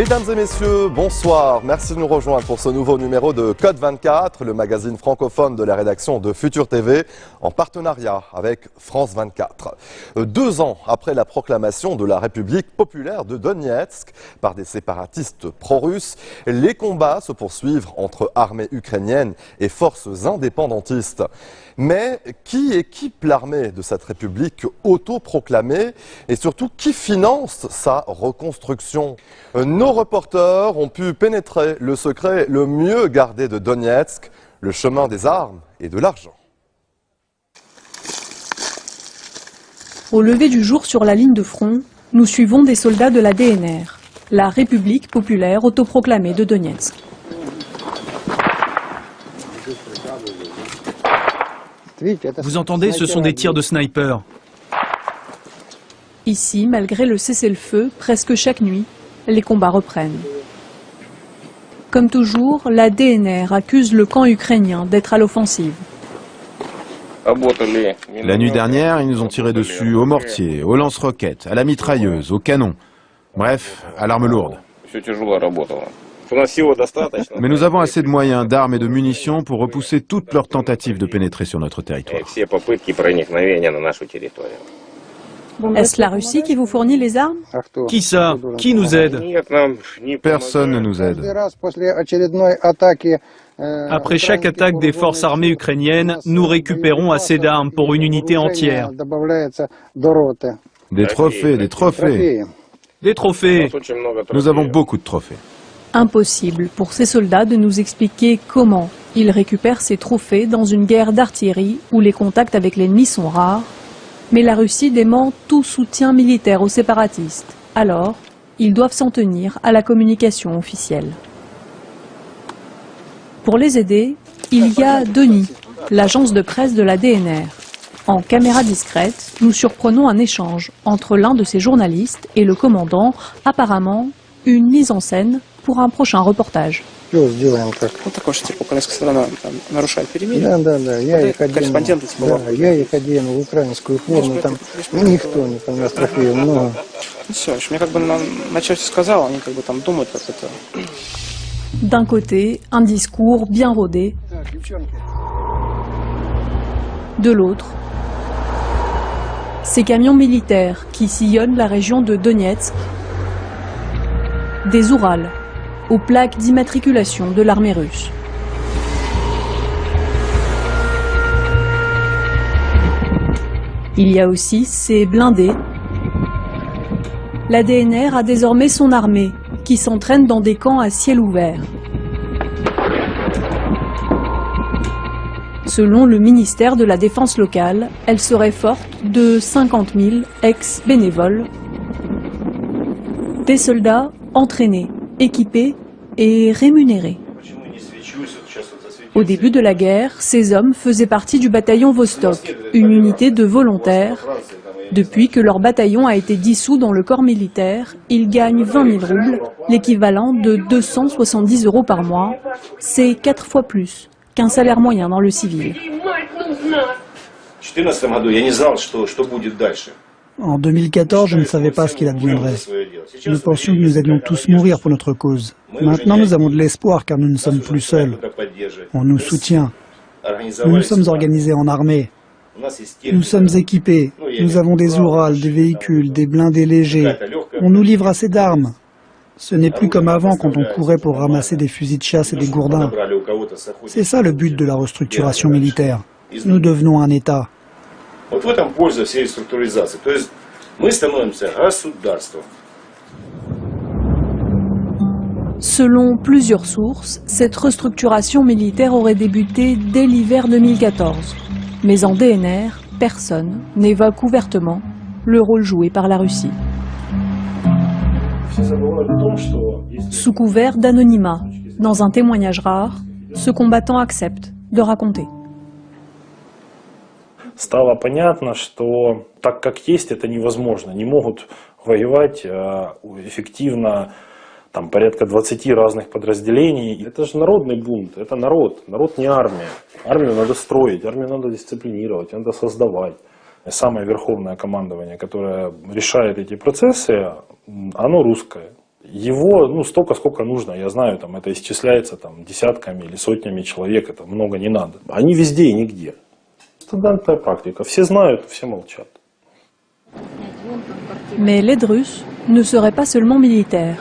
Mesdames et messieurs, bonsoir. Merci de nous rejoindre pour ce nouveau numéro de Code 24, le magazine francophone de la rédaction de Futur TV, en partenariat avec France 24. 2 ans après la proclamation de la République populaire de Donetsk par des séparatistes pro-russes, les combats se poursuivent entre armées ukrainiennes et forces indépendantistes. Mais qui équipe l'armée de cette République autoproclamée et surtout qui finance sa reconstruction? Nos reporters ont pu pénétrer le secret le mieux gardé de Donetsk, le chemin des armes et de l'argent. Au lever du jour sur la ligne de front, nous suivons des soldats de la DNR, la République populaire autoproclamée de Donetsk. Vous entendez, ce sont des tirs de sniper. Ici, malgré le cessez-le-feu, presque chaque nuit, les combats reprennent. Comme toujours, la DNR accuse le camp ukrainien d'être à l'offensive. La nuit dernière, ils nous ont tiré dessus au mortier, au lance-roquettes, à la mitrailleuse, au canon. Bref, à l'arme lourde. Mais nous avons assez de moyens, d'armes et de munitions pour repousser toutes leurs tentatives de pénétrer sur notre territoire. Est-ce la Russie qui vous fournit les armes? Qui ça? Qui nous aide? Personne ne nous aide. Après chaque attaque des forces armées ukrainiennes, nous récupérons assez d'armes pour une unité entière. Des trophées, des trophées. Des trophées. Nous avons beaucoup de trophées. Impossible pour ces soldats de nous expliquer comment ils récupèrent ces trophées dans une guerre d'artillerie où les contacts avec l'ennemi sont rares. Mais la Russie dément tout soutien militaire aux séparatistes. Alors, ils doivent s'en tenir à la communication officielle. Pour les aider, il y a Denis, l'agence de presse de la DNR. En caméra discrète, nous surprenons un échange entre l'un de ces journalistes et le commandant, apparemment une mise en scène pour un prochain reportage. D'un côté, un discours bien rodé. De l'autre, ces camions militaires qui sillonnent la région de Donetsk, des Ourals, aux plaques d'immatriculation de l'armée russe. Il y a aussi ces blindés. La DNR a désormais son armée, qui s'entraîne dans des camps à ciel ouvert. Selon le ministère de la Défense locale, elle serait forte de 50 000 ex-bénévoles. Des soldats entraînés, équipés et rémunérés. Au début de la guerre, ces hommes faisaient partie du bataillon Vostok, une unité de volontaires. Depuis que leur bataillon a été dissous dans le corps militaire, ils gagnent 20 000 roubles, l'équivalent de 270 € par mois. C'est 4 fois plus qu'un salaire moyen dans le civil. En 2014, je ne savais pas ce qu'il adviendrait. Nous pensions que nous allions tous mourir pour notre cause. Maintenant, nous avons de l'espoir car nous ne sommes plus seuls. On nous soutient. Nous nous sommes organisés en armée. Nous sommes équipés. Nous avons des Ourals, des véhicules, des blindés légers. On nous livre assez d'armes. Ce n'est plus comme avant quand on courait pour ramasser des fusils de chasse et des gourdins. C'est ça le but de la restructuration militaire. Nous devenons un État. Selon plusieurs sources, cette restructuration militaire aurait débuté dès l'hiver 2014. Mais en DNR, personne n'évoque ouvertement le rôle joué par la Russie. Sous couvert d'anonymat, dans un témoignage rare, ce combattant accepte de raconter. Стало понятно, что так как есть, это невозможно. Не могут воевать эффективно там порядка 20 разных подразделений. Это же народный бунт, это народ. Народ не армия. Армию надо строить, армию надо дисциплинировать, надо создавать. Самое верховное командование, которое решает эти процессы, оно русское. Его, ну, столько, сколько нужно. Я знаю, там, это исчисляется там, десятками или сотнями человек, это много не надо. Они везде и нигде. Стандартная практика. Все знают, все молчат. Mais l'aide russe ne serait pas seulement militaire.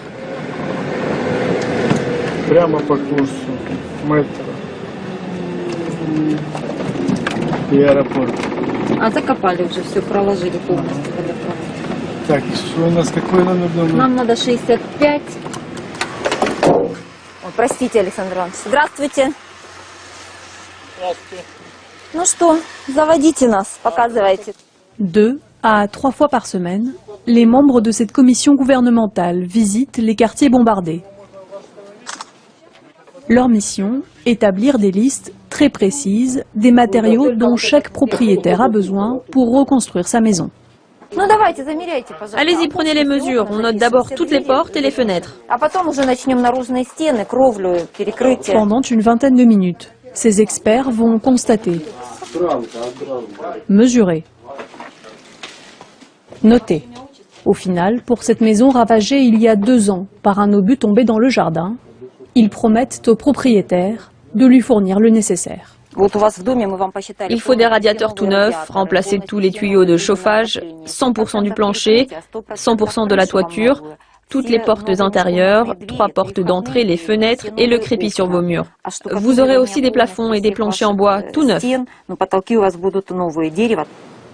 Прямо по курсу метро и аэропорт. А закопали уже, все, проложили полностью водопровод. Так, что у нас, какой номер дома? Нам надо 65. Ой, простите, Александр Иванович. Здравствуйте. Здравствуйте. Ну что, заводите нас, показывайте. 2 à 3 fois par semaine, les membres de cette commission gouvernementale visitent les quartiers bombardés. Leur mission, établir des listes très précises des matériaux dont chaque propriétaire a besoin pour reconstruire sa maison. Ну давайте, замеряйте, пожалуйста. Allez-y, prenez les mesures. On note d'abord toutes les portes et les fenêtres. А потом уже начнем наружные стены, кровлю, перекрытие. Pendant une vingtaine de minutes, ces experts vont constater, mesurer, noter. Au final, pour cette maison ravagée il y a 2 ans par un obus tombé dans le jardin, ils promettent au propriétaire de lui fournir le nécessaire. Il faut des radiateurs tout neufs, remplacer tous les tuyaux de chauffage, 100% du plancher, 100% de la toiture, toutes les portes intérieures, 3 portes d'entrée, les fenêtres et le crépi sur vos murs. Vous aurez aussi des plafonds et des planchers en bois tout neufs.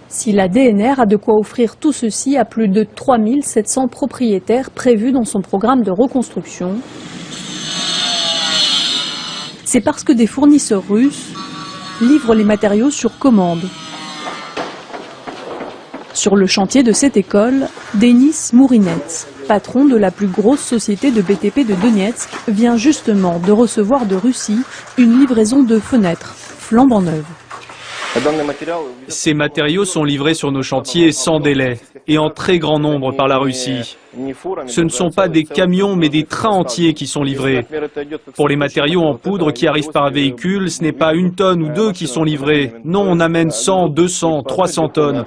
Si la DNR a de quoi offrir tout ceci à plus de 3700 propriétaires prévus dans son programme de reconstruction, c'est parce que des fournisseurs russes livrent les matériaux sur commande. Sur le chantier de cette école, Denis Mourinets, patron de la plus grosse société de BTP de Donetsk, vient justement de recevoir de Russie une livraison de fenêtres flambant neuves. Ces matériaux sont livrés sur nos chantiers sans délai et en très grand nombre par la Russie. Ce ne sont pas des camions mais des trains entiers qui sont livrés. Pour les matériaux en poudre qui arrivent par véhicule, ce n'est pas 1 tonne ou 2 qui sont livrés. Non, on amène 100, 200, 300 tonnes.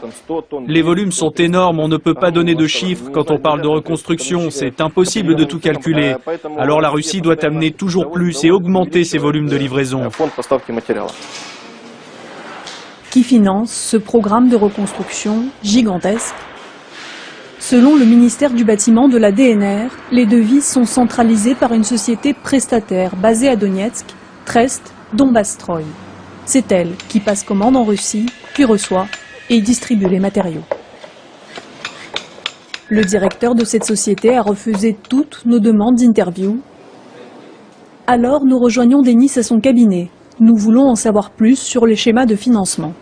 Les volumes sont énormes, on ne peut pas donner de chiffres quand on parle de reconstruction, c'est impossible de tout calculer. Alors la Russie doit amener toujours plus et augmenter ses volumes de livraison. Qui finance ce programme de reconstruction gigantesque? Selon le ministère du Bâtiment de la DNR, les devis sont centralisés par une société prestataire basée à Donetsk, Trest Donbasstroy. C'est elle qui passe commande en Russie, puis reçoit et distribue les matériaux. Le directeur de cette société a refusé toutes nos demandes d'interview. Alors nous rejoignons Denis à son cabinet. Nous voulons en savoir plus sur les schémas de financement.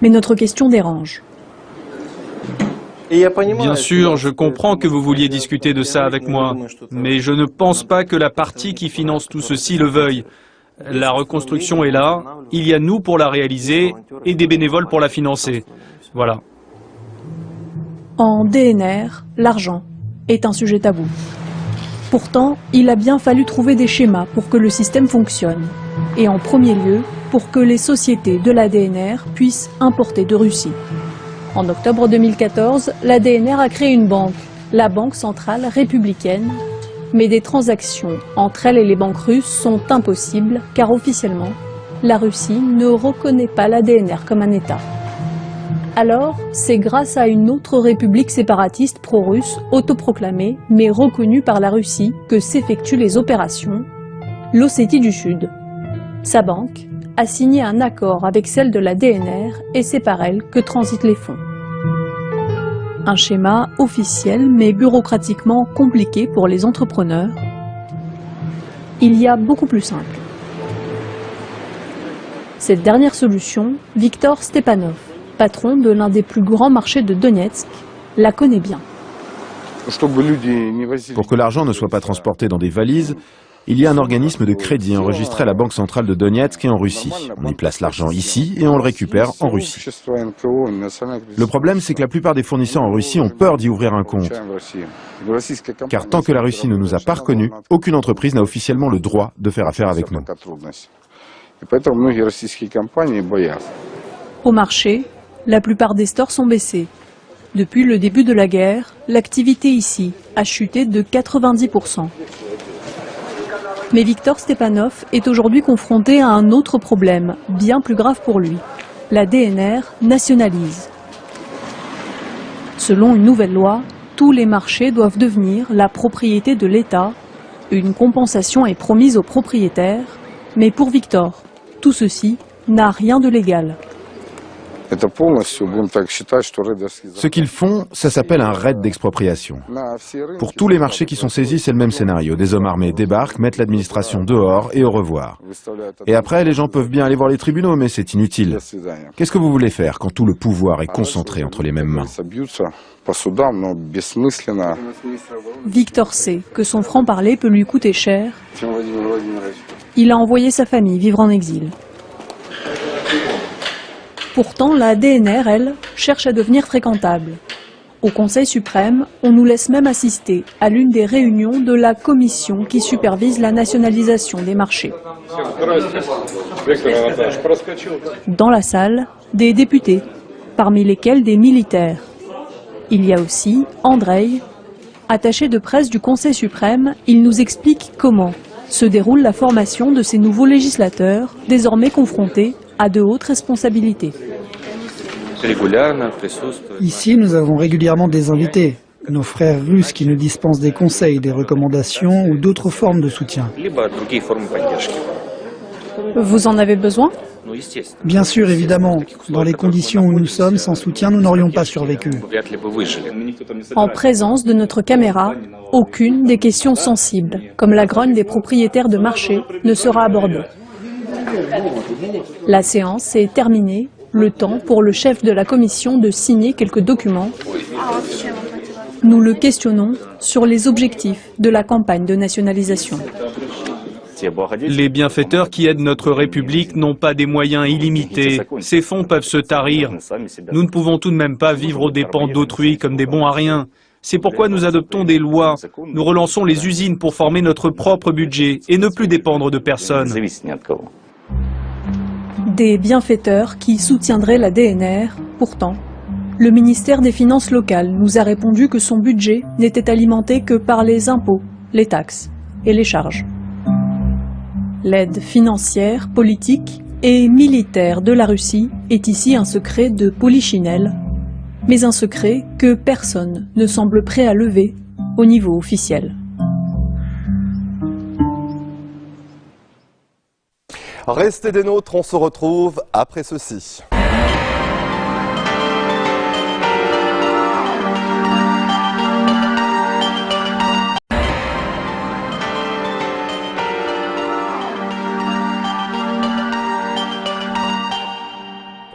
Mais notre question dérange. Bien sûr, je comprends que vous vouliez discuter de ça avec moi, mais je ne pense pas que la partie qui finance tout ceci le veuille. La reconstruction est là, il y a nous pour la réaliser et des bénévoles pour la financer. Voilà. En DNR, l'argent est un sujet tabou. Pourtant, il a bien fallu trouver des schémas pour que le système fonctionne. Et en premier lieu, pour que les sociétés de la DNR puissent importer de Russie. En octobre 2014, la DNR a créé une banque, la Banque centrale républicaine. Mais des transactions entre elle et les banques russes sont impossibles, car officiellement, la Russie ne reconnaît pas la DNR comme un État. Alors, c'est grâce à une autre république séparatiste pro-russe, autoproclamée, mais reconnue par la Russie, que s'effectuent les opérations, l'Ossétie du Sud. Sa banque a signé un accord avec celle de la DNR et c'est par elle que transitent les fonds. Un schéma officiel mais bureaucratiquement compliqué pour les entrepreneurs. Il y a beaucoup plus simple. Cette dernière solution, Viktor Stepanov, patron de l'un des plus grands marchés de Donetsk, la connaît bien. Pour que l'argent ne soit pas transporté dans des valises, il y a un organisme de crédit enregistré à la Banque centrale de Donetsk et en Russie. On y place l'argent ici et on le récupère en Russie. Le problème, c'est que la plupart des fournisseurs en Russie ont peur d'y ouvrir un compte. Car tant que la Russie ne nous a pas reconnus, aucune entreprise n'a officiellement le droit de faire affaire avec nous. Au marché, la plupart des stores sont baissés. Depuis le début de la guerre, l'activité ici a chuté de 90%. Mais Viktor Stepanov est aujourd'hui confronté à un autre problème, bien plus grave pour lui. La DNR nationalise. Selon une nouvelle loi, tous les marchés doivent devenir la propriété de l'État. Une compensation est promise aux propriétaires, mais pour Viktor, tout ceci n'a rien de légal. Ce qu'ils font, ça s'appelle un raid d'expropriation. Pour tous les marchés qui sont saisis, c'est le même scénario. Des hommes armés débarquent, mettent l'administration dehors et au revoir. Et après, les gens peuvent bien aller voir les tribunaux, mais c'est inutile. Qu'est-ce que vous voulez faire quand tout le pouvoir est concentré entre les mêmes mains? Viktor sait que son franc-parler peut lui coûter cher. Il a envoyé sa famille vivre en exil. Pourtant, la DNR, elle, cherche à devenir fréquentable. Au Conseil suprême, on nous laisse même assister à l'une des réunions de la commission qui supervise la nationalisation des marchés. Dans la salle, des députés, parmi lesquels des militaires. Il y a aussi Andrei, attaché de presse du Conseil suprême. Il nous explique comment se déroule la formation de ces nouveaux législateurs, désormais confrontés à de hautes responsabilités. Ici, nous avons régulièrement des invités, nos frères russes qui nous dispensent des conseils, des recommandations ou d'autres formes de soutien. Vous en avez besoin? Bien sûr, évidemment. Dans les conditions où nous sommes, sans soutien, nous n'aurions pas survécu. En présence de notre caméra, aucune des questions sensibles, comme la grogne des propriétaires de marché, ne sera abordée. La séance est terminée, le temps pour le chef de la commission de signer quelques documents. Nous le questionnons sur les objectifs de la campagne de nationalisation. Les bienfaiteurs qui aident notre République n'ont pas des moyens illimités. Ces fonds peuvent se tarir. Nous ne pouvons tout de même pas vivre aux dépens d'autrui comme des bons à rien. C'est pourquoi nous adoptons des lois. Nous relançons les usines pour former notre propre budget et ne plus dépendre de personne. Des bienfaiteurs qui soutiendraient la DNR. Pourtant, le ministère des Finances locales nous a répondu que son budget n'était alimenté que par les impôts, les taxes et les charges. L'aide financière, politique et militaire de la Russie est ici un secret de polichinelle, mais un secret que personne ne semble prêt à lever au niveau officiel. Restez des nôtres, on se retrouve après ceci.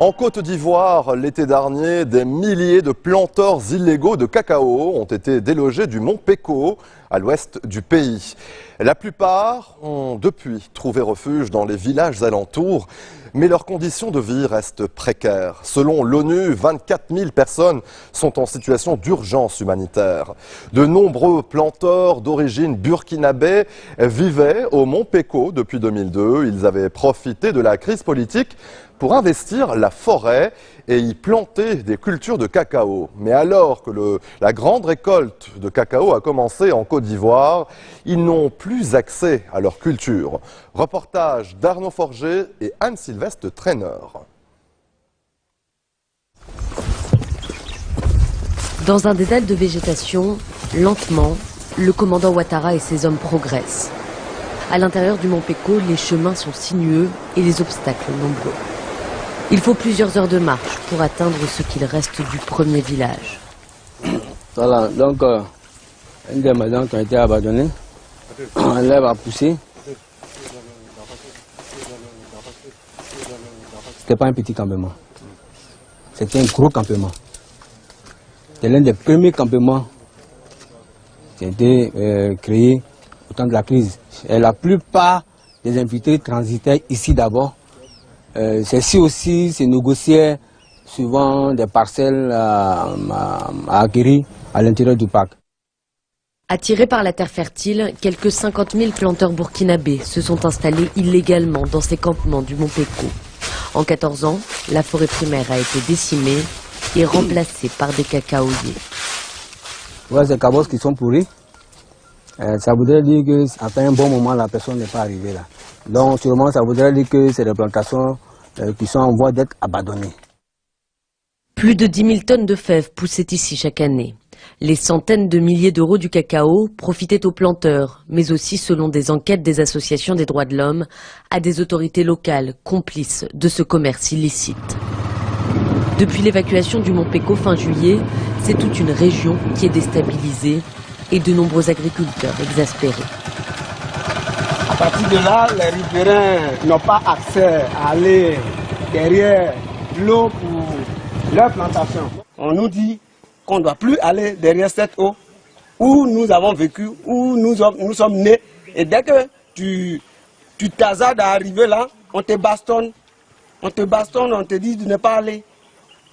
En Côte d'Ivoire, l'été dernier, des milliers de planteurs illégaux de cacao ont été délogés du mont Peko, à l'ouest du pays. La plupart ont depuis trouvé refuge dans les villages alentours, mais leurs conditions de vie restent précaires. Selon l'ONU, 24 000 personnes sont en situation d'urgence humanitaire. De nombreux planteurs d'origine burkinabé vivaient au mont Peko depuis 2002. Ils avaient profité de la crise politique pour investir la forêt et y planter des cultures de cacao. Mais alors que la grande récolte de cacao a commencé en Côte d'Ivoire, ils n'ont plus accès à leur culture. Reportage d'Arnaud Forger et Anne-Sylvestre Traîneur. Dans un dédale de végétation, lentement, le commandant Ouattara et ses hommes progressent. À l'intérieur du mont Peko, les chemins sont sinueux et les obstacles nombreux. Il faut plusieurs heures de marche pour atteindre ce qu'il reste du premier village. Voilà, donc une des maisons qui a été abandonnée, l'herbe a poussé. C'était pas un petit campement, c'était un gros campement. C'est l'un des premiers campements qui a été créé au temps de la crise. Et la plupart des invités transitaient ici d'abord. Ceci aussi se négociait souvent des parcelles à acquérir à l'intérieur du parc. Attirés par la terre fertile, quelques 50 000 planteurs burkinabés se sont installés illégalement dans ces campements du mont Peko. En 14 ans, la forêt primaire a été décimée et remplacés par des cacaoyers. Voilà, ces cabosses qui sont pourris. Ça voudrait dire qu'après un bon moment, la personne n'est pas arrivée là. Donc sûrement, ça voudrait dire que c'est des plantations qui sont en voie d'être abandonnées. Plus de 10 000 tonnes de fèves poussaient ici chaque année. Les centaines de milliers d'euros du cacao profitaient aux planteurs, mais aussi, selon des enquêtes des associations des droits de l'homme, à des autorités locales complices de ce commerce illicite. Depuis l'évacuation du Mont Peko fin juillet, c'est toute une région qui est déstabilisée et de nombreux agriculteurs exaspérés. À partir de là, les riverains n'ont pas accès à aller derrière l'eau pour leur plantation. On nous dit qu'on ne doit plus aller derrière cette eau où nous avons vécu, où nous sommes nés. Et dès que tu t'hasardes à arriver là, on te bastonne, on te dit de ne pas aller.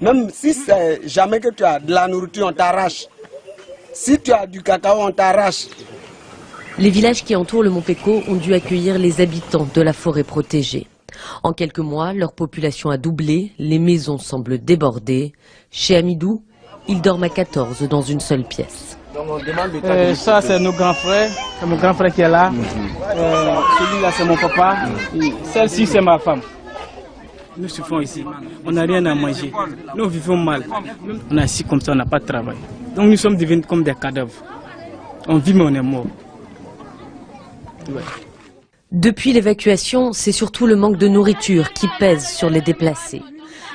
Même si c'est jamais que tu as de la nourriture, on t'arrache. Si tu as du cacao, on t'arrache. Les villages qui entourent le Mont Peko ont dû accueillir les habitants de la forêt protégée. En quelques mois, leur population a doublé, les maisons semblent débordées. Chez Amidou, ils dorment à 14 dans une seule pièce. Ça, c'est nos grands frères. C'est mon grand frère qui est là. Celui-là, c'est mon papa. Celle-ci, c'est ma femme. Nous souffrons ici. On n'a rien à manger. Nous vivons mal. On est assis comme ça, on n'a pas de travail. Donc nous sommes devenus comme des cadavres. On vit mais on est mort. Ouais. Depuis l'évacuation, c'est surtout le manque de nourriture qui pèse sur les déplacés.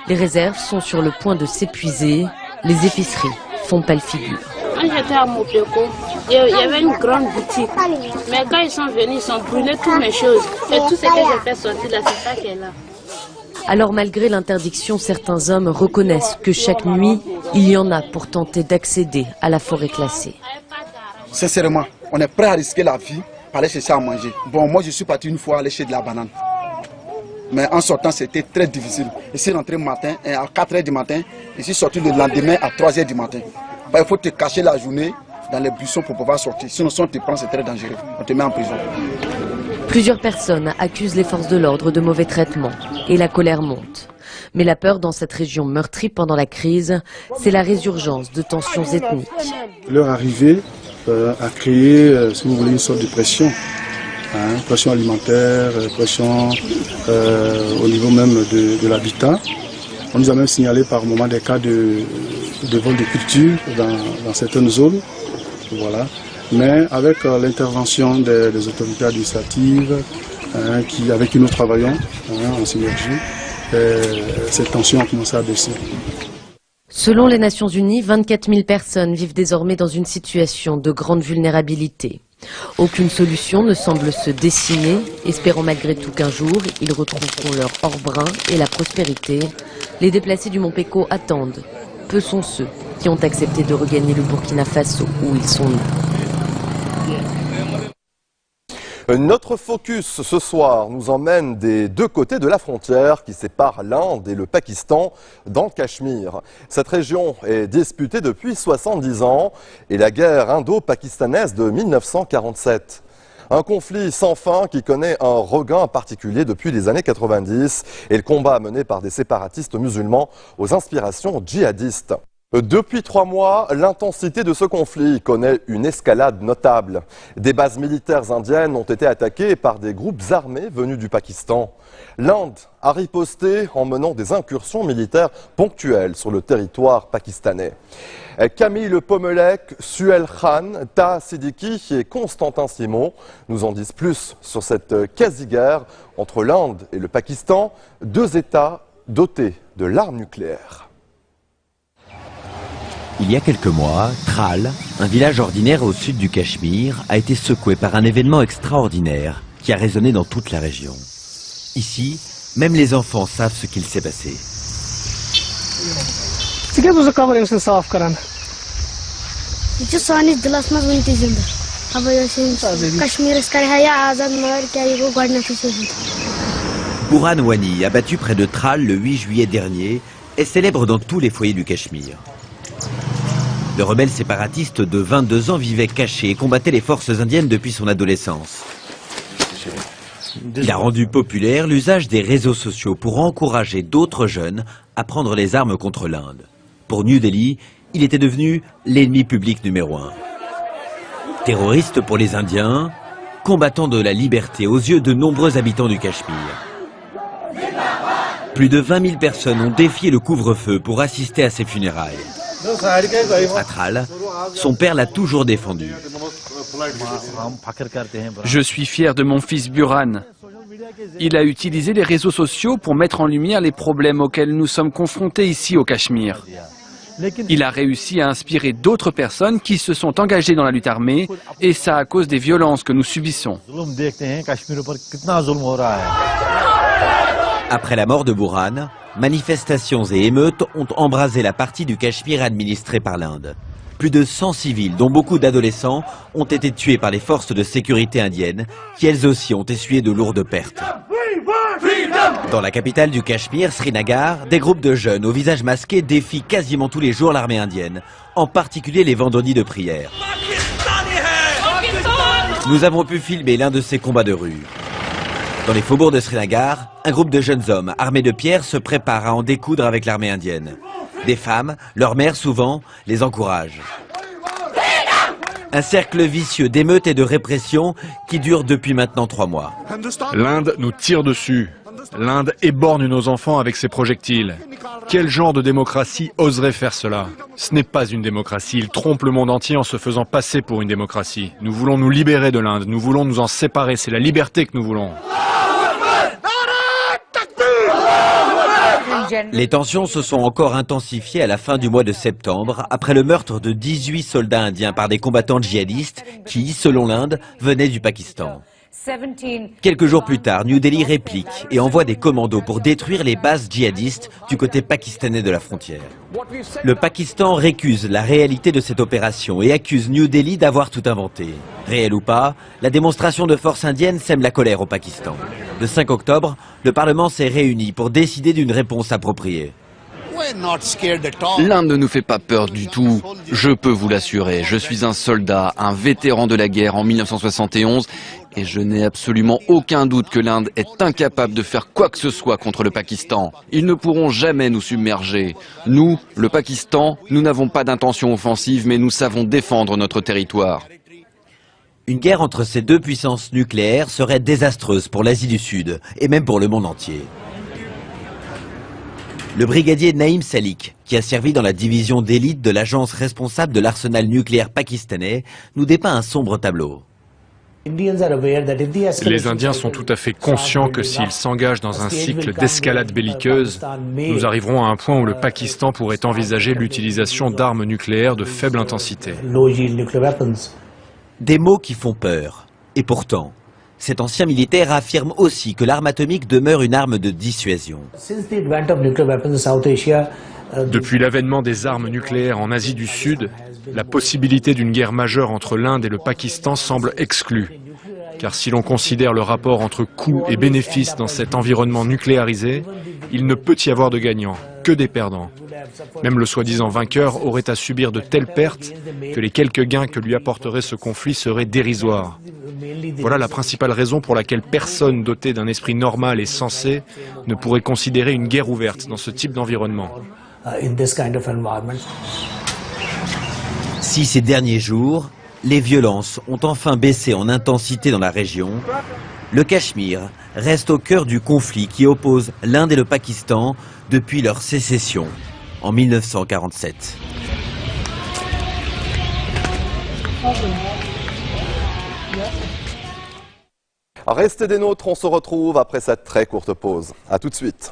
Les réserves sont sur le point de s'épuiser. Les épiceries font pâle figure. Quand j'étais à Mont Peko, il y avait une grande boutique. Mais quand ils sont venus, ils ont brûlé toutes mes choses. Et tout ce que j'ai fait sortir là, c'est ça qui est là. Alors malgré l'interdiction, certains hommes reconnaissent que chaque nuit, il y en a pour tenter d'accéder à la forêt classée. Sincèrement, on est prêt à risquer la vie pour aller chercher à manger. Bon, moi je suis parti une fois aller chercher de la banane. Mais en sortant, c'était très difficile. Je suis rentré matin, à 4 h du matin, je suis sorti le lendemain à 3 h du matin. Bah, il faut te cacher la journée dans les buissons pour pouvoir sortir. Sinon, si on te prend, c'est très dangereux. On te met en prison. Plusieurs personnes accusent les forces de l'ordre de mauvais traitements et la colère monte. Mais la peur dans cette région meurtrie pendant la crise, c'est la résurgence de tensions ethniques. Leur arrivée a créé, si vous voulez, une sorte de pression. Pression alimentaire, pression au niveau même de l'habitat. On nous a même signalé par moment des cas de vol de culture dans certaines zones. Voilà. Mais avec l'intervention des autorités administratives avec qui nous travaillons en synergie, cette tension a commencé à baisser. Selon les Nations Unies, 24 000 personnes vivent désormais dans une situation de grande vulnérabilité. Aucune solution ne semble se dessiner, espérant malgré tout qu'un jour, ils retrouveront leur or brun et la prospérité. Les déplacés du Mont Peko attendent. Peu sont ceux qui ont accepté de regagner le Burkina Faso où ils sont nés. Notre focus ce soir nous emmène des deux côtés de la frontière qui sépare l'Inde et le Pakistan dans le Cachemire. Cette région est disputée depuis 70 ans et la guerre indo-pakistanaise de 1947. Un conflit sans fin qui connaît un regain particulier depuis les années 90 et le combat mené par des séparatistes musulmans aux inspirations djihadistes. Depuis 3 mois, l'intensité de ce conflit connaît une escalade notable. Des bases militaires indiennes ont été attaquées par des groupes armés venus du Pakistan. L'Inde a riposté en menant des incursions militaires ponctuelles sur le territoire pakistanais. Camille Pomelec, Suel Khan, Taha Siddiqui et Constantin Simon nous en disent plus sur cette quasi-guerre entre l'Inde et le Pakistan, deux États dotés de l'arme nucléaire. Il y a quelques mois, Tral, un village ordinaire au sud du Cachemire, a été secoué par un événement extraordinaire qui a résonné dans toute la région. Ici, même les enfants savent ce qu'il s'est passé. Burhan Wani, abattu près de Tral le 8 juillet dernier, est célèbre dans tous les foyers du Cachemire. Le rebelle séparatiste de 22 ans vivait caché et combattait les forces indiennes depuis son adolescence. Il a rendu populaire l'usage des réseaux sociaux pour encourager d'autres jeunes à prendre les armes contre l'Inde. Pour New Delhi, il était devenu l'ennemi public numéro 1. Terroriste pour les Indiens, combattant de la liberté aux yeux de nombreux habitants du Cachemire. Plus de 20 000 personnes ont défié le couvre-feu pour assister à ses funérailles. À Tral, son père l'a toujours défendu. Je suis fier de mon fils Burhan. Il a utilisé les réseaux sociaux pour mettre en lumière les problèmes auxquels nous sommes confrontés ici au Cachemire. Il a réussi à inspirer d'autres personnes qui se sont engagées dans la lutte armée, et ça à cause des violences que nous subissons. Après la mort de Burhan, manifestations et émeutes ont embrasé la partie du Cachemire administrée par l'Inde. Plus de 100 civils, dont beaucoup d'adolescents, ont été tués par les forces de sécurité indiennes, qui elles aussi ont essuyé de lourdes pertes. Dans la capitale du Cachemire, Srinagar, des groupes de jeunes au visage masqué défient quasiment tous les jours l'armée indienne, en particulier les vendredis de prière. Nous avons pu filmer l'un de ces combats de rue. Dans les faubourgs de Srinagar, un groupe de jeunes hommes armés de pierres se prépare à en découdre avec l'armée indienne. Des femmes, leurs mères souvent, les encouragent. Un cercle vicieux d'émeutes et de répression qui dure depuis maintenant 3 mois. L'Inde nous tire dessus. L'Inde éborgne nos enfants avec ses projectiles. Quel genre de démocratie oserait faire cela? Ce n'est pas une démocratie. Il trompe le monde entier en se faisant passer pour une démocratie. Nous voulons nous libérer de l'Inde. Nous voulons nous en séparer. C'est la liberté que nous voulons. Les tensions se sont encore intensifiées à la fin du mois de septembre, après le meurtre de 18 soldats indiens par des combattants djihadistes qui, selon l'Inde, venaient du Pakistan. Quelques jours plus tard, New Delhi réplique et envoie des commandos pour détruire les bases djihadistes du côté pakistanais de la frontière. Le Pakistan récuse la réalité de cette opération et accuse New Delhi d'avoir tout inventé. Réel ou pas, la démonstration de force indienne sème la colère au Pakistan. Le 5 octobre, le Parlement s'est réuni pour décider d'une réponse appropriée. L'Inde ne nous fait pas peur du tout, je peux vous l'assurer. Je suis un soldat, un vétéran de la guerre en 1971 et je n'ai absolument aucun doute que l'Inde est incapable de faire quoi que ce soit contre le Pakistan. Ils ne pourront jamais nous submerger. Nous, le Pakistan, nous n'avons pas d'intention offensive mais nous savons défendre notre territoire. Une guerre entre ces deux puissances nucléaires serait désastreuse pour l'Asie du Sud et même pour le monde entier. Le brigadier Naïm Salik, qui a servi dans la division d'élite de l'agence responsable de l'arsenal nucléaire pakistanais, nous dépeint un sombre tableau. Les Indiens sont tout à fait conscients que s'ils s'engagent dans un cycle d'escalade belliqueuse, nous arriverons à un point où le Pakistan pourrait envisager l'utilisation d'armes nucléaires de faible intensité. Des mots qui font peur. Et pourtant, cet ancien militaire affirme aussi que l'arme atomique demeure une arme de dissuasion. Depuis l'avènement des armes nucléaires en Asie du Sud, la possibilité d'une guerre majeure entre l'Inde et le Pakistan semble exclue. Car si l'on considère le rapport entre coûts et bénéfices dans cet environnement nucléarisé, il ne peut y avoir de gagnants, que des perdants. Même le soi-disant vainqueur aurait à subir de telles pertes que les quelques gains que lui apporterait ce conflit seraient dérisoires. Voilà la principale raison pour laquelle personne doté d'un esprit normal et sensé ne pourrait considérer une guerre ouverte dans ce type d'environnement. Si ces derniers jours, les violences ont enfin baissé en intensité dans la région, le Cachemire reste au cœur du conflit qui oppose l'Inde et le Pakistan depuis leur sécession en 1947. Restez des nôtres, on se retrouve après cette très courte pause. A tout de suite.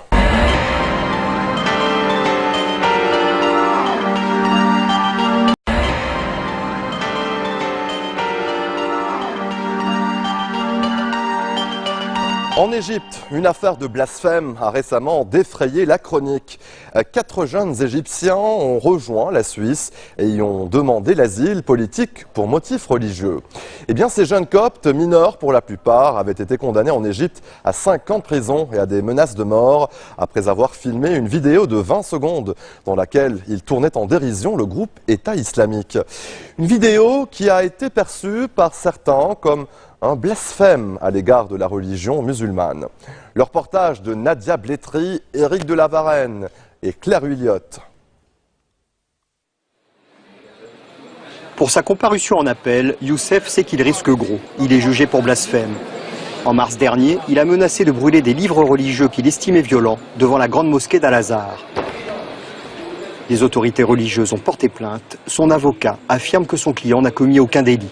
En Égypte, une affaire de blasphème a récemment défrayé la chronique. 4 jeunes Égyptiens ont rejoint la Suisse et y ont demandé l'asile politique pour motifs religieux. Eh bien, ces jeunes coptes, mineurs pour la plupart, avaient été condamnés en Égypte à 5 ans de prison et à des menaces de mort après avoir filmé une vidéo de 20 secondes dans laquelle ils tournaient en dérision le groupe État islamique. Une vidéo qui a été perçue par certains comme un blasphème à l'égard de la religion musulmane. Le reportage de Nadia Blétry, Éric Delavarenne et Claire Huilliot. Pour sa comparution en appel, Youssef sait qu'il risque gros. Il est jugé pour blasphème. En mars dernier, il a menacé de brûler des livres religieux qu'il estimait violents devant la grande mosquée d'Al-Azhar. Les autorités religieuses ont porté plainte. Son avocat affirme que son client n'a commis aucun délit.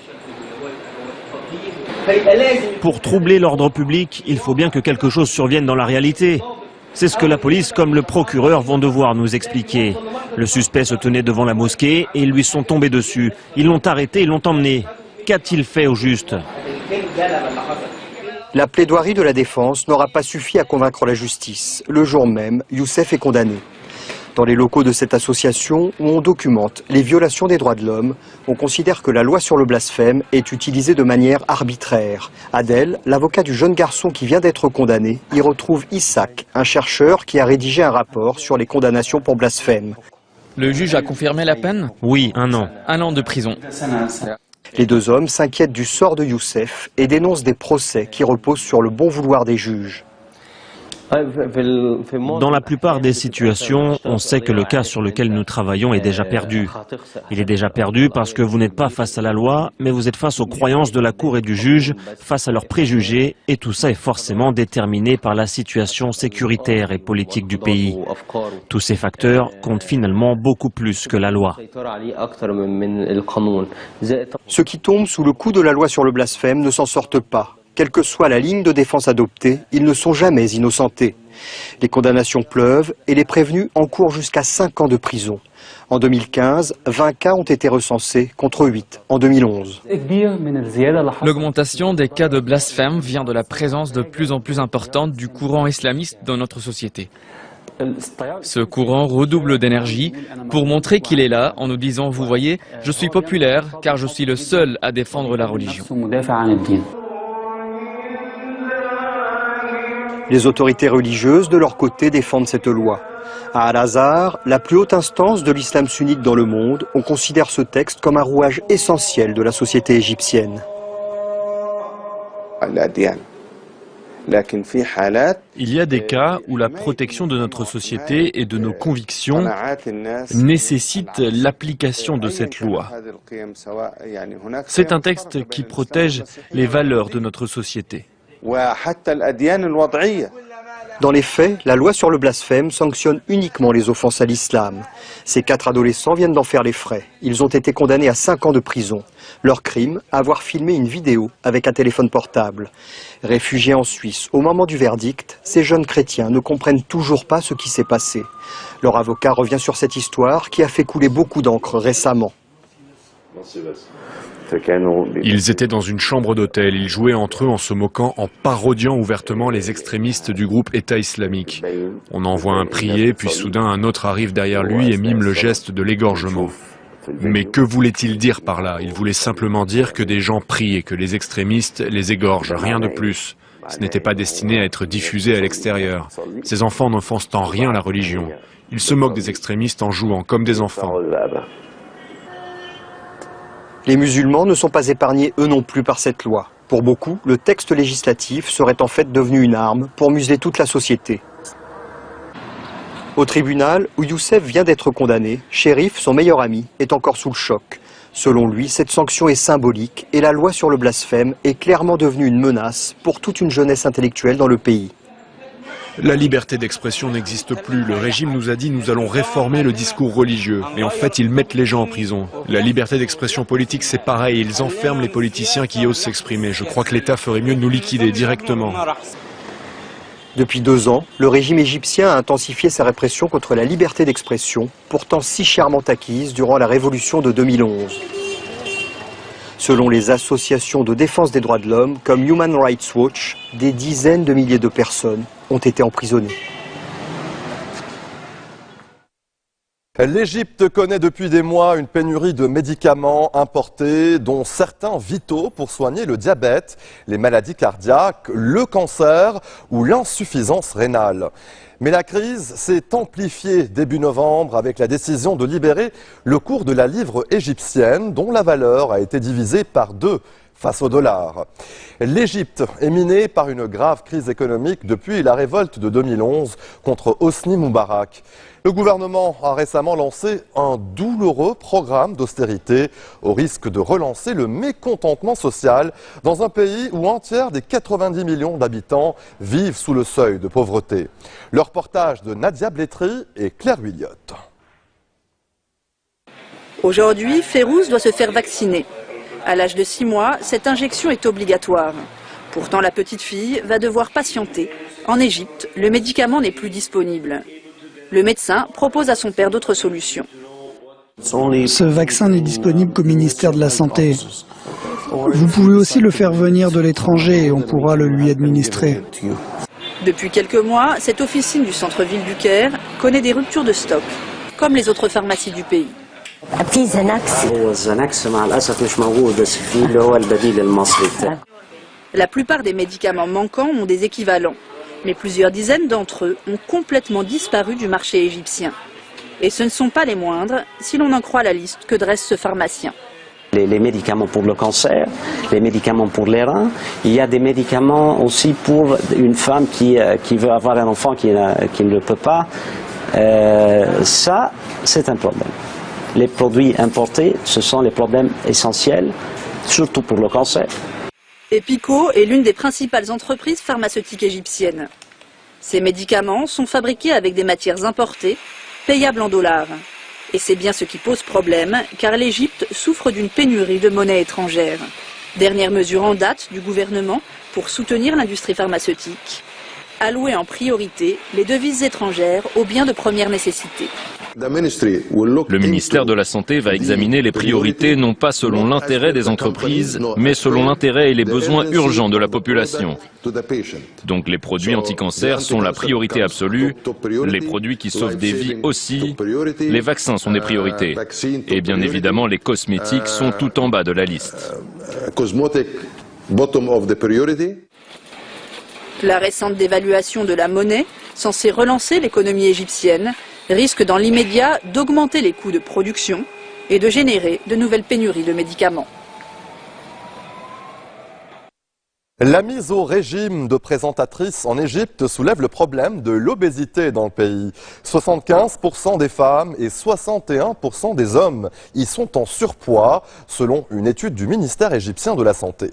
Pour troubler l'ordre public, il faut bien que quelque chose survienne dans la réalité. C'est ce que la police comme le procureur vont devoir nous expliquer. Le suspect se tenait devant la mosquée et ils lui sont tombés dessus. Ils l'ont arrêté, ils l'ont emmené. Qu'a-t-il fait au juste? La plaidoirie de la défense n'aura pas suffi à convaincre la justice. Le jour même, Youssef est condamné. Dans les locaux de cette association, où on documente les violations des droits de l'homme, on considère que la loi sur le blasphème est utilisée de manière arbitraire. Adel, l'avocat du jeune garçon qui vient d'être condamné, y retrouve Isaac, un chercheur qui a rédigé un rapport sur les condamnations pour blasphème. Le juge a confirmé la peine? Oui, 1 an. 1 an de prison. Les deux hommes s'inquiètent du sort de Youssef et dénoncent des procès qui reposent sur le bon vouloir des juges. Dans la plupart des situations, on sait que le cas sur lequel nous travaillons est déjà perdu. Il est déjà perdu parce que vous n'êtes pas face à la loi, mais vous êtes face aux croyances de la cour et du juge, face à leurs préjugés, et tout ça est forcément déterminé par la situation sécuritaire et politique du pays. Tous ces facteurs comptent finalement beaucoup plus que la loi. Ceux qui tombent sous le coup de la loi sur le blasphème ne s'en sortent pas. Quelle que soit la ligne de défense adoptée, ils ne sont jamais innocentés. Les condamnations pleuvent et les prévenus encourent jusqu'à 5 ans de prison. En 2015, 20 cas ont été recensés contre 8 en 2011. L'augmentation des cas de blasphème vient de la présence de plus en plus importante du courant islamiste dans notre société. Ce courant redouble d'énergie pour montrer qu'il est là en nous disant « Vous voyez, je suis populaire car je suis le seul à défendre la religion ». Les autorités religieuses, de leur côté, défendent cette loi. À Al-Azhar, la plus haute instance de l'islam sunnite dans le monde, on considère ce texte comme un rouage essentiel de la société égyptienne. Il y a des cas où la protection de notre société et de nos convictions nécessite l'application de cette loi. C'est un texte qui protège les valeurs de notre société. Dans les faits, la loi sur le blasphème sanctionne uniquement les offenses à l'islam. Ces 4 adolescents viennent d'en faire les frais. Ils ont été condamnés à 5 ans de prison. Leur crime, avoir filmé une vidéo avec un téléphone portable. Réfugiés en Suisse, au moment du verdict, ces jeunes chrétiens ne comprennent toujours pas ce qui s'est passé. Leur avocat revient sur cette histoire qui a fait couler beaucoup d'encre récemment. Ils étaient dans une chambre d'hôtel, ils jouaient entre eux en se moquant, en parodiant ouvertement les extrémistes du groupe État islamique. On en voit un prier, puis soudain un autre arrive derrière lui et mime le geste de l'égorgement. Mais que voulait-il dire par là? Il voulait simplement dire que des gens prient et que les extrémistes les égorgent, rien de plus. Ce n'était pas destiné à être diffusé à l'extérieur. Ces enfants n'offensent en rien la religion. Ils se moquent des extrémistes en jouant comme des enfants. Les musulmans ne sont pas épargnés eux non plus par cette loi. Pour beaucoup, le texte législatif serait en fait devenu une arme pour museler toute la société. Au tribunal, où Youssef vient d'être condamné, Chérif, son meilleur ami, est encore sous le choc. Selon lui, cette sanction est symbolique et la loi sur le blasphème est clairement devenue une menace pour toute une jeunesse intellectuelle dans le pays. La liberté d'expression n'existe plus. Le régime nous a dit nous allons réformer le discours religieux. Et en fait, ils mettent les gens en prison. La liberté d'expression politique, c'est pareil. Ils enferment les politiciens qui osent s'exprimer. Je crois que l'État ferait mieux de nous liquider directement. Depuis 2 ans, le régime égyptien a intensifié sa répression contre la liberté d'expression, pourtant si chèrement acquise durant la révolution de 2011. Selon les associations de défense des droits de l'homme, comme Human Rights Watch, des dizaines de milliers de personnes ont été emprisonnées. L'Égypte connaît depuis des mois une pénurie de médicaments importés, dont certains vitaux pour soigner le diabète, les maladies cardiaques, le cancer ou l'insuffisance rénale. Mais la crise s'est amplifiée début novembre avec la décision de libérer le cours de la livre égyptienne, dont la valeur a été divisée par 2 face au dollar. L'Égypte est minée par une grave crise économique depuis la révolte de 2011 contre Hosni Moubarak. Le gouvernement a récemment lancé un douloureux programme d'austérité au risque de relancer le mécontentement social dans un pays où un tiers des 90 millions d'habitants vivent sous le seuil de pauvreté. Le reportage de Nadia Blétry et Claire Williott. Aujourd'hui, Férouz doit se faire vacciner. À l'âge de 6 mois, cette injection est obligatoire. Pourtant, la petite fille va devoir patienter. En Égypte, le médicament n'est plus disponible. Le médecin propose à son père d'autres solutions. Ce vaccin n'est disponible qu'au ministère de la Santé. Vous pouvez aussi le faire venir de l'étranger et on pourra le lui administrer. Depuis quelques mois, cette officine du centre-ville du Caire connaît des ruptures de stock, comme les autres pharmacies du pays. La plupart des médicaments manquants ont des équivalents, mais plusieurs dizaines d'entre eux ont complètement disparu du marché égyptien. Et ce ne sont pas les moindres, si l'on en croit la liste que dresse ce pharmacien. Les médicaments pour le cancer, les médicaments pour les reins, il y a des médicaments aussi pour une femme qui veut avoir un enfant qui ne le peut pas. Ça, c'est un problème. Les produits importés, ce sont les problèmes essentiels, surtout pour le cancer. Epico est l'une des principales entreprises pharmaceutiques égyptiennes. Ces médicaments sont fabriqués avec des matières importées, payables en dollars. Et c'est bien ce qui pose problème, car l'Égypte souffre d'une pénurie de monnaie étrangère. Dernière mesure en date du gouvernement pour soutenir l'industrie pharmaceutique, allouer en priorité les devises étrangères aux biens de première nécessité. Le ministère de la Santé va examiner les priorités non pas selon l'intérêt des entreprises, mais selon l'intérêt et les besoins urgents de la population. Donc les produits anti-cancer sont la priorité absolue, les produits qui sauvent des vies aussi, les vaccins sont des priorités. Et bien évidemment, les cosmétiques sont tout en bas de la liste. La récente dévaluation de la monnaie, censée relancer l'économie égyptienne, risque dans l'immédiat d'augmenter les coûts de production et de générer de nouvelles pénuries de médicaments. La mise au régime de présentatrice en Égypte soulève le problème de l'obésité dans le pays. 75% des femmes et 61% des hommes y sont en surpoids, selon une étude du ministère égyptien de la Santé.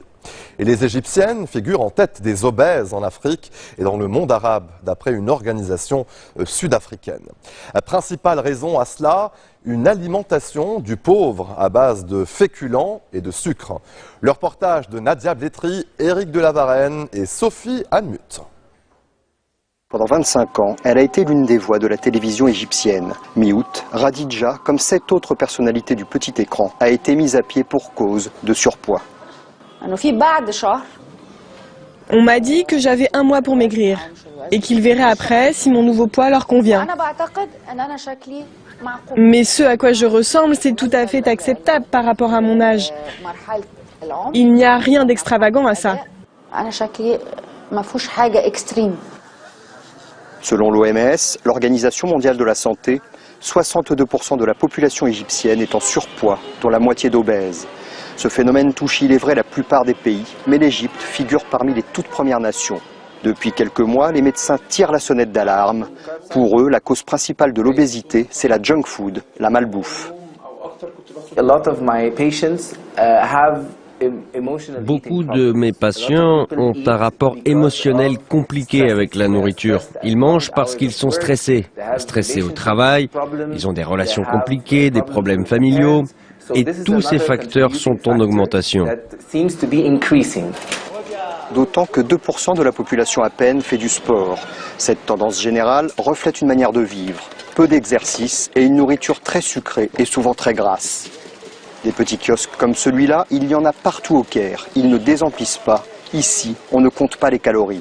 Et les Égyptiennes figurent en tête des obèses en Afrique et dans le monde arabe, d'après une organisation sud-africaine. La principale raison à cela, une alimentation du pauvre à base de féculents et de sucre. Le reportage de Nadia Blétry, Éric Delavarenne et Sophie Anmut. Pendant 25 ans, elle a été l'une des voix de la télévision égyptienne. Mi-août, Radija, comme 7 autres personnalités du petit écran, a été mise à pied pour cause de surpoids. On m'a dit que j'avais 1 mois pour maigrir et qu'ils verraient après si mon nouveau poids leur convient. Mais ce à quoi je ressemble, c'est tout à fait acceptable par rapport à mon âge. Il n'y a rien d'extravagant à ça. Selon l'OMS, l'Organisation mondiale de la santé, 62% de la population égyptienne est en surpoids, dont la moitié d'obèses. Ce phénomène touche, il est vrai, la plupart des pays, mais l'Égypte figure parmi les toutes premières nations. Depuis quelques mois, les médecins tirent la sonnette d'alarme. Pour eux, la cause principale de l'obésité, c'est la junk food, la malbouffe. Beaucoup de mes patients ont un rapport émotionnel compliqué avec la nourriture. Ils mangent parce qu'ils sont stressés au travail, ils ont des relations compliquées, des problèmes familiaux. Et tous ces facteurs sont en augmentation. D'autant que 2% de la population à peine fait du sport. Cette tendance générale reflète une manière de vivre, peu d'exercice et une nourriture très sucrée et souvent très grasse. Des petits kiosques comme celui-là, il y en a partout au Caire. Ils ne désemplissent pas. Ici, on ne compte pas les calories.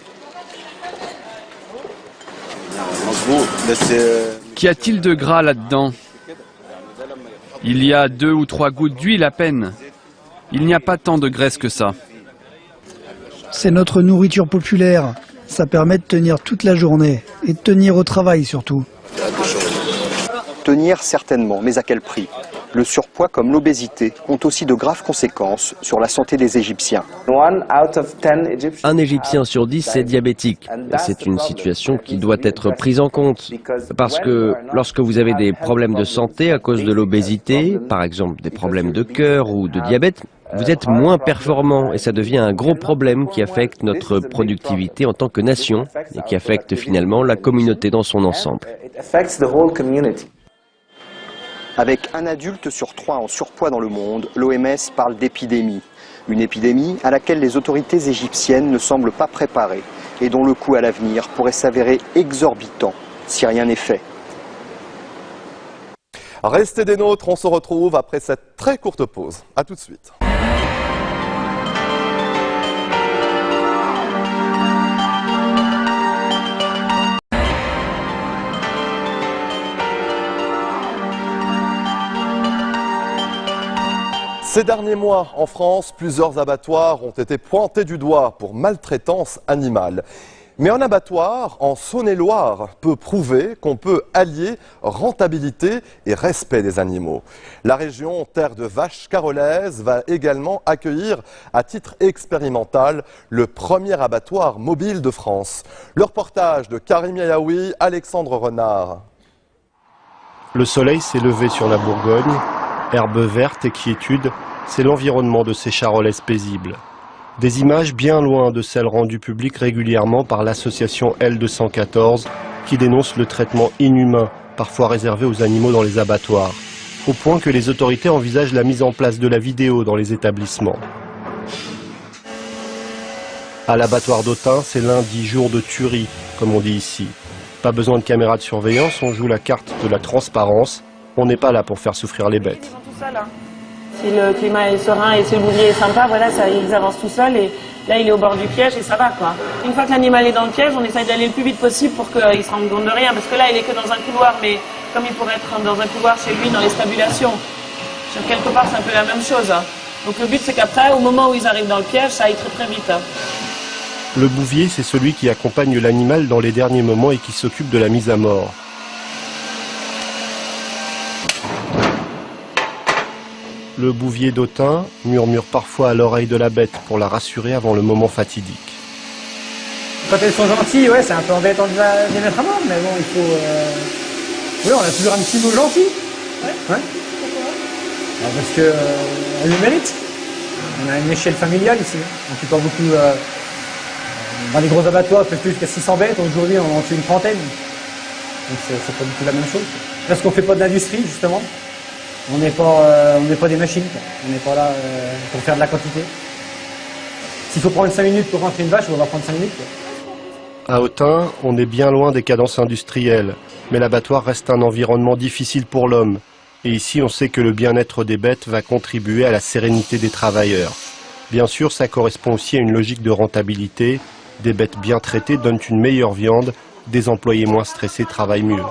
Qu'y a-t-il de gras là-dedans ? Il y a 2 ou 3 gouttes d'huile à peine. Il n'y a pas tant de graisse que ça. C'est notre nourriture populaire. Ça permet de tenir toute la journée et de tenir au travail surtout. Tenir certainement, mais à quel prix? Le surpoids comme l'obésité ont aussi de graves conséquences sur la santé des Égyptiens. Un Égyptien sur 10 est diabétique. C'est une situation qui doit être prise en compte. Parce que lorsque vous avez des problèmes de santé à cause de l'obésité, par exemple des problèmes de cœur ou de diabète, vous êtes moins performant et ça devient un gros problème qui affecte notre productivité en tant que nation et qui affecte finalement la communauté dans son ensemble. Avec un adulte sur 3 en surpoids dans le monde, l'OMS parle d'épidémie. Une épidémie à laquelle les autorités égyptiennes ne semblent pas préparées et dont le coût à l'avenir pourrait s'avérer exorbitant si rien n'est fait. Restez des nôtres, on se retrouve après cette très courte pause. A tout de suite. Ces derniers mois, en France, plusieurs abattoirs ont été pointés du doigt pour maltraitance animale. Mais un abattoir en Saône-et-Loire peut prouver qu'on peut allier rentabilité et respect des animaux. La région Terre de Vaches Carolaises va également accueillir à titre expérimental le premier abattoir mobile de France. Le reportage de Karim Yaoui, Alexandre Renard. Le soleil s'est levé sur la Bourgogne. Herbe verte et quiétude, c'est l'environnement de ces charolaises paisibles. Des images bien loin de celles rendues publiques régulièrement par l'association L214 qui dénonce le traitement inhumain, parfois réservé aux animaux dans les abattoirs, au point que les autorités envisagent la mise en place de la vidéo dans les établissements. À l'abattoir d'Autun, c'est lundi, jour de tuerie, comme on dit ici. Pas besoin de caméras de surveillance, on joue la carte de la transparence. On n'est pas là pour faire souffrir les bêtes. Si le climat est serein et si le bouvier est sympa, voilà, ils avancent tout seuls et là il est au bord du piège et ça va quoi. Une fois que l'animal est dans le piège, on essaye d'aller le plus vite possible pour qu'il se rende compte de rien, parce que là il est que dans un couloir, mais comme il pourrait être dans un couloir chez lui dans les stabulations, quelque part c'est un peu la même chose. Hein. Donc le but c'est qu'après, au moment où ils arrivent dans le piège, ça aille très très vite. Hein. Le bouvier, c'est celui qui accompagne l'animal dans les derniers moments et qui s'occupe de la mise à mort. Le bouvier d'Autun murmure parfois à l'oreille de la bête pour la rassurer avant le moment fatidique. Quand elles sont gentilles, ouais, c'est un peu embêtant de les mettre à mort, mais bon, il faut... Oui, on a toujours un petit mot gentil. Ouais. Alors, parce qu'elle le mérite. On a une échelle familiale ici. On tue pas beaucoup... Dans les gros abattoirs, on fait plus qu'à 600 bêtes. Aujourd'hui, on en tue une trentaine. Donc c'est pas du tout la même chose. Parce qu'on fait pas de l'industrie, justement. On n'est pas des machines, quoi. On n'est pas là pour faire de la quantité. S'il faut prendre 5 minutes pour rentrer une vache, on va prendre 5 minutes. Quoi. À Autun, on est bien loin des cadences industrielles, mais l'abattoir reste un environnement difficile pour l'homme. Et ici, on sait que le bien-être des bêtes va contribuer à la sérénité des travailleurs. Bien sûr, ça correspond aussi à une logique de rentabilité. Des bêtes bien traitées donnent une meilleure viande, des employés moins stressés travaillent mieux.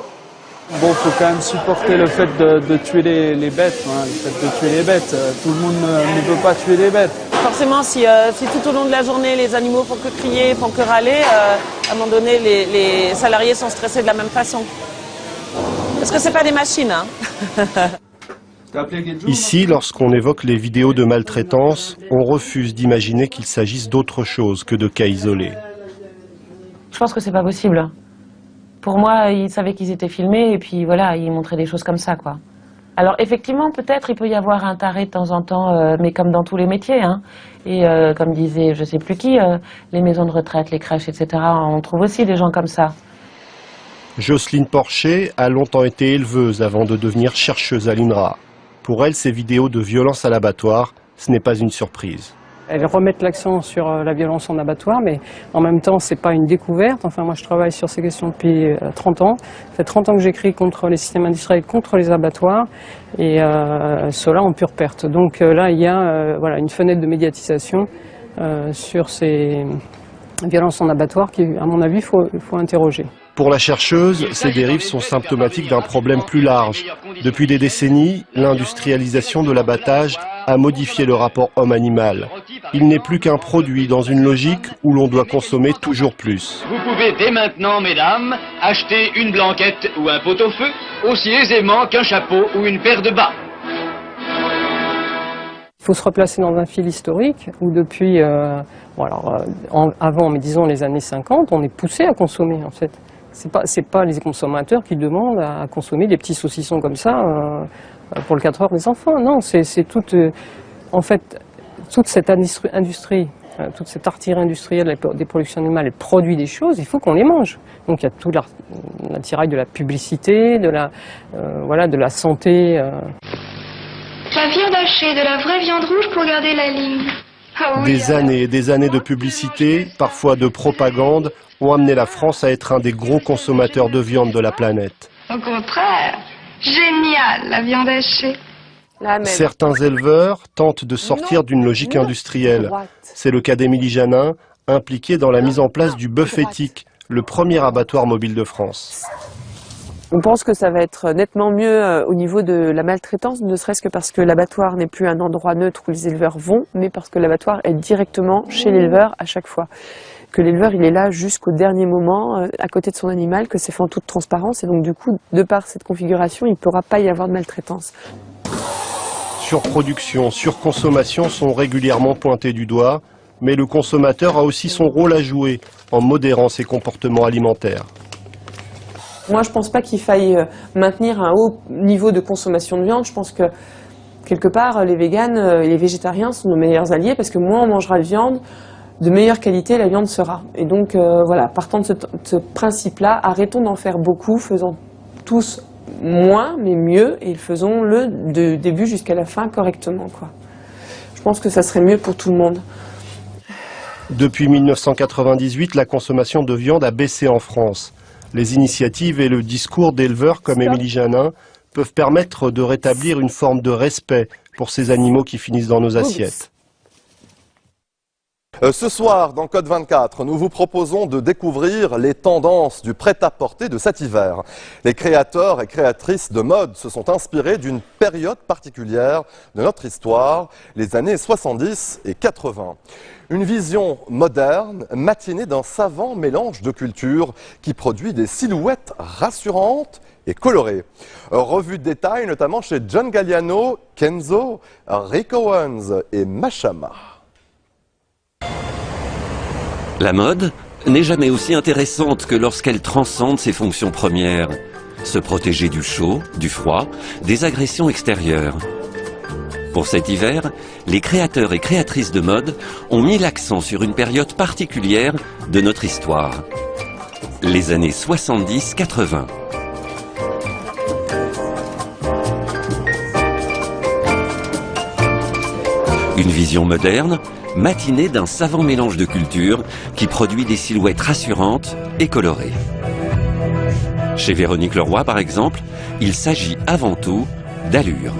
Bon, il faut quand même supporter le fait de tuer les bêtes, hein, le fait de tuer les bêtes. Tout le monde ne veut pas tuer les bêtes. Forcément, si tout au long de la journée, les animaux font que crier, font que râler, à un moment donné, les salariés sont stressés de la même façon. Parce que c'est pas des machines. Hein. Ici, lorsqu'on évoque les vidéos de maltraitance, on refuse d'imaginer qu'il s'agisse d'autre chose que de cas isolés. Je pense que c'est pas possible. Pour moi, ils savaient qu'ils étaient filmés et puis voilà, ils montraient des choses comme ça, quoi. Alors effectivement, peut-être il peut y avoir un taré de temps en temps, mais comme dans tous les métiers, hein. Et comme disait je sais plus qui, les maisons de retraite, les crèches, etc., on trouve aussi des gens comme ça. Jocelyne Porcher a longtemps été éleveuse avant de devenir chercheuse à l'INRA. Pour elle, ces vidéos de violence à l'abattoir, ce n'est pas une surprise. Elles remettent l'accent sur la violence en abattoir, mais en même temps, c'est pas une découverte. Enfin, moi, je travaille sur ces questions depuis 30 ans. Ça fait 30 ans que j'écris contre les systèmes industriels, contre les abattoirs, et cela en pure perte. Donc là, il y a voilà, une fenêtre de médiatisation sur ces violences en abattoir qui, à mon avis, faut interroger. Pour la chercheuse, ces dérives sont symptomatiques d'un problème plus large. Depuis des décennies, l'industrialisation de l'abattage a modifié le rapport homme-animal. Il n'est plus qu'un produit dans une logique où l'on doit consommer toujours plus. Vous pouvez dès maintenant, mesdames, acheter une blanquette ou un pot-au-feu aussi aisément qu'un chapeau ou une paire de bas. Il faut se replacer dans un fil historique où depuis, avant, mais disons les années 50, on est poussé à consommer en fait. C'est pas les consommateurs qui demandent à consommer des petits saucissons comme ça pour le 4 heures des enfants. Non, c'est toute, en fait, toute cette industrie, toute cette artillerie industrielle des productions animales, elle produit des choses, il faut qu'on les mange. Donc il y a tout l'attirail de la publicité, de la santé. La viande hachée, de la vraie viande rouge pour garder la ligne. Ah oui, des années et des années de publicité, parfois de propagande, ont amené la France à être un des gros consommateurs de viande de la planète. Au contraire, génial la viande hachée. Certains éleveurs tentent de sortir d'une logique industrielle. C'est le cas d'Émilie Janin, impliquée dans la mise en place du bœuf éthique, le premier abattoir mobile de France. On pense que ça va être nettement mieux au niveau de la maltraitance, ne serait-ce que parce que l'abattoir n'est plus un endroit neutre où les éleveurs vont, mais parce que l'abattoir est directement chez l'éleveur à chaque fois. Que l'éleveur il est là jusqu'au dernier moment, à côté de son animal, que c'est fait en toute transparence, et donc du coup, de par cette configuration, il ne pourra pas y avoir de maltraitance. Surproduction, surconsommation sont régulièrement pointés du doigt, mais le consommateur a aussi son rôle à jouer en modérant ses comportements alimentaires. Moi, je ne pense pas qu'il faille maintenir un haut niveau de consommation de viande. Je pense que, quelque part, les véganes et les végétariens sont nos meilleurs alliés parce que moins on mangera de viande, de meilleure qualité la viande sera. Et donc, voilà, partant de ce principe-là, arrêtons d'en faire beaucoup, faisons tous moins, mais mieux, et faisons-le de début jusqu'à la fin correctement, quoi. Je pense que ça serait mieux pour tout le monde. Depuis 1998, la consommation de viande a baissé en France. Les initiatives et le discours d'éleveurs comme Émilie Janin peuvent permettre de rétablir une forme de respect pour ces animaux qui finissent dans nos assiettes. Ce soir, dans Code 24, nous vous proposons de découvrir les tendances du prêt-à-porter de cet hiver. Les créateurs et créatrices de mode se sont inspirés d'une période particulière de notre histoire, les années 70 et 80. Une vision moderne, matinée d'un savant mélange de cultures qui produit des silhouettes rassurantes et colorées. Revue de détail notamment chez John Galliano, Kenzo, Rick Owens et Mashama. La mode n'est jamais aussi intéressante que lorsqu'elle transcende ses fonctions premières. Se protéger du chaud, du froid, des agressions extérieures. Pour cet hiver, les créateurs et créatrices de mode ont mis l'accent sur une période particulière de notre histoire. Les années 70-80. Une vision moderne, matinée d'un savant mélange de cultures qui produit des silhouettes rassurantes et colorées. Chez Véronique Leroy, par exemple, il s'agit avant tout d'allure.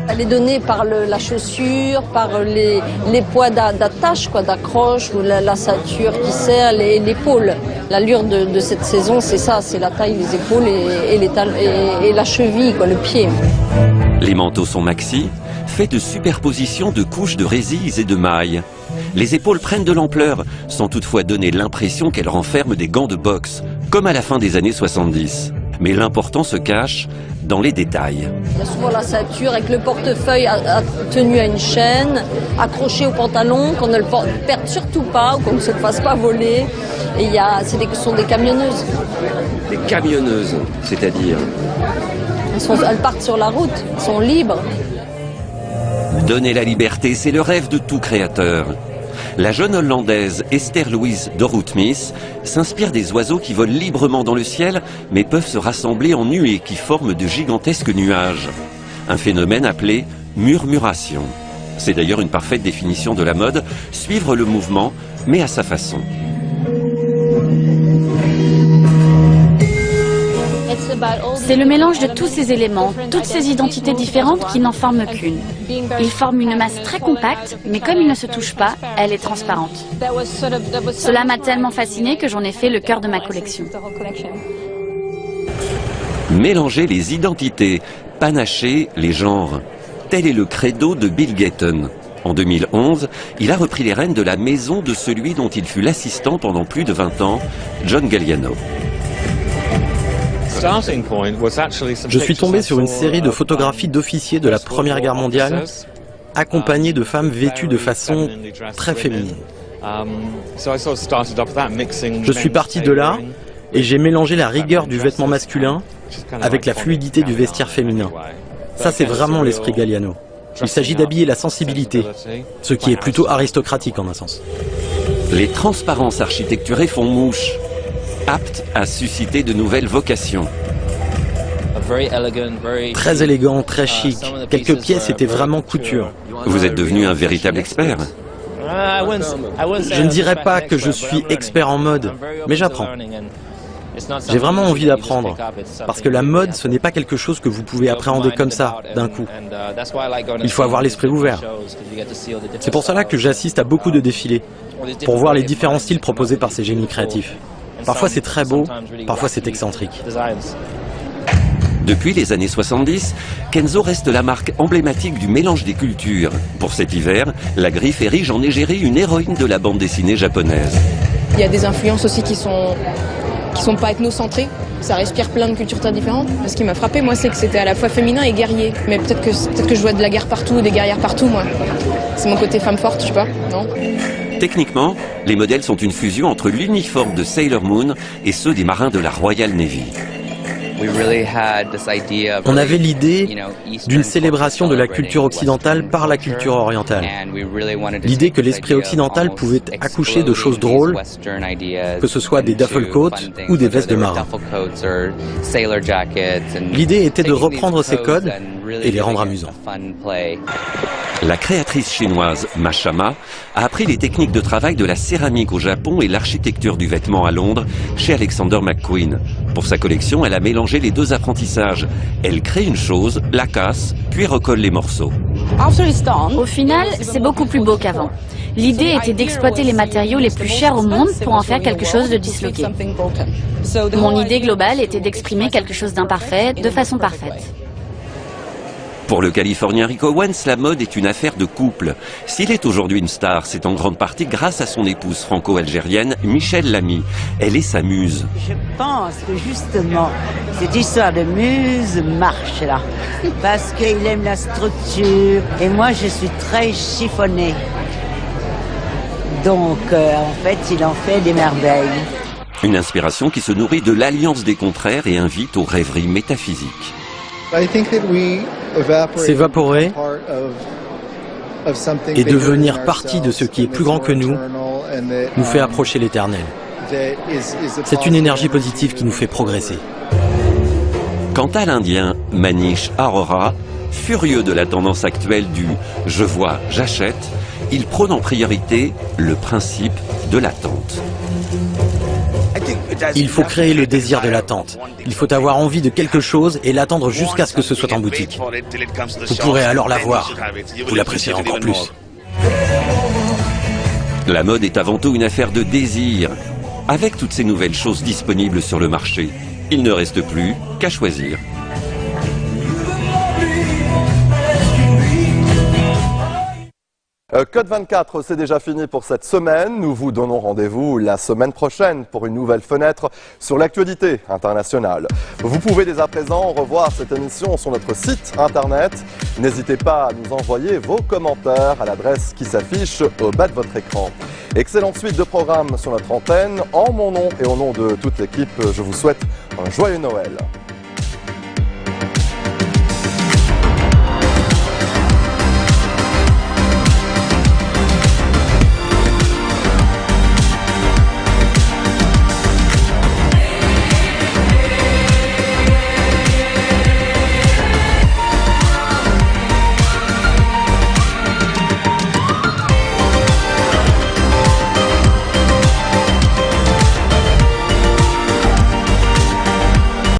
Elle est donnée par la chaussure, par les poids d'attache, d'accroche, ou la ceinture qui serre l'épaule. L'allure de cette saison, c'est ça, c'est la taille des épaules et la cheville, le pied. Les manteaux sont maxi, faits de superposition de couches de résilles et de mailles. Les épaules prennent de l'ampleur, sans toutefois donner l'impression qu'elles renferment des gants de boxe, comme à la fin des années 70. Mais l'important se cache dans les détails. Il y a souvent la ceinture avec le portefeuille tenu à une chaîne, accroché au pantalon, qu'on ne le perde surtout pas ou qu'on ne se fasse pas voler. Et ce sont des camionneuses. Des camionneuses, c'est-à-dire? Elles partent sur la route, elles sont libres. Donner la liberté, c'est le rêve de tout créateur. La jeune Hollandaise Esther Louise Dorrout-Mies s'inspire des oiseaux qui volent librement dans le ciel, mais peuvent se rassembler en nuées qui forment de gigantesques nuages. Un phénomène appelé murmuration. C'est d'ailleurs une parfaite définition de la mode, suivre le mouvement, mais à sa façon. C'est le mélange de tous ces éléments, toutes ces identités différentes qui n'en forment qu'une. Ils forment une masse très compacte, mais comme ils ne se touchent pas, elle est transparente. Cela m'a tellement fasciné que j'en ai fait le cœur de ma collection. Mélanger les identités, panacher les genres. Tel est le credo de Bill Gatton. En 2011, il a repris les rênes de la maison de celui dont il fut l'assistant pendant plus de 20 ans, John Galliano. Je suis tombé sur une série de photographies d'officiers de la Première Guerre mondiale accompagné de femmes vêtues de façon très féminine. Je suis parti de là et j'ai mélangé la rigueur du vêtement masculin avec la fluidité du vestiaire féminin. Ça, c'est vraiment l'esprit Galliano. Il s'agit d'habiller la sensibilité, ce qui est plutôt aristocratique en un sens. Les transparences architecturées font mouche, aptes à susciter de nouvelles vocations. Très élégant, très chic. Quelques pièces étaient vraiment couture. Vous êtes devenu un véritable expert. Je ne dirais pas que je suis expert en mode, mais j'apprends. J'ai vraiment envie d'apprendre, parce que la mode, ce n'est pas quelque chose que vous pouvez appréhender comme ça, d'un coup. Il faut avoir l'esprit ouvert. C'est pour cela que j'assiste à beaucoup de défilés, pour voir les différents styles proposés par ces génies créatifs. Parfois c'est très beau, parfois c'est excentrique. Depuis les années 70, Kenzo reste la marque emblématique du mélange des cultures. Pour cet hiver, la Griffe érige en égérie une héroïne de la bande dessinée japonaise. Il y a des influences aussi qui sont pas ethnocentrées. Ça respire plein de cultures très différentes. Ce qui m'a frappé, moi, c'est que c'était à la fois féminin et guerrier. Mais peut-être que je vois de la guerre partout, des guerrières partout, moi. C'est mon côté femme forte, je sais pas, non? Techniquement, les modèles sont une fusion entre l'uniforme de Sailor Moon et ceux des marins de la Royal Navy. On avait l'idée d'une célébration de la culture occidentale par la culture orientale. L'idée que l'esprit occidental pouvait accoucher de choses drôles, que ce soit des duffel coats ou des vestes de marin. L'idée était de reprendre ces codes et les rendre amusants. La créatrice chinoise Mashama a appris les techniques de travail de la céramique au Japon et l'architecture du vêtement à Londres chez Alexander McQueen. Pour sa collection, elle a mélangé les deux apprentissages. Elle crée une chose, la casse, puis recolle les morceaux. Au final, c'est beaucoup plus beau qu'avant. L'idée était d'exploiter les matériaux les plus chers au monde pour en faire quelque chose de disloqué. Mon idée globale était d'exprimer quelque chose d'imparfait de façon parfaite. Pour le Californien Rick Owens, la mode est une affaire de couple. S'il est aujourd'hui une star, c'est en grande partie grâce à son épouse franco-algérienne, Michel Lamy. Elle est sa muse. Je pense que justement, cette histoire de muse marche là. Parce qu'il aime la structure. Et moi, je suis très chiffonnée. Donc, en fait, il en fait des merveilles. Une inspiration qui se nourrit de l'alliance des contraires et invite aux rêveries métaphysiques. S'évaporer et devenir partie de ce qui est plus grand que nous fait approcher l'éternel. C'est une énergie positive qui nous fait progresser. Quant à l'Indien Manish Arora, furieux de la tendance actuelle du « je vois, j'achète », il prône en priorité le principe de l'attente. Il faut créer le désir de l'attente. Il faut avoir envie de quelque chose et l'attendre jusqu'à ce que ce soit en boutique. Vous pourrez alors la voir. Vous l'apprécierez encore plus. La mode est avant tout une affaire de désir. Avec toutes ces nouvelles choses disponibles sur le marché, il ne reste plus qu'à choisir. Code 24, c'est déjà fini pour cette semaine. Nous vous donnons rendez-vous la semaine prochaine pour une nouvelle fenêtre sur l'actualité internationale. Vous pouvez dès à présent revoir cette émission sur notre site internet. N'hésitez pas à nous envoyer vos commentaires à l'adresse qui s'affiche au bas de votre écran. Excellente suite de programmes sur notre antenne. En mon nom et au nom de toute l'équipe, je vous souhaite un joyeux Noël.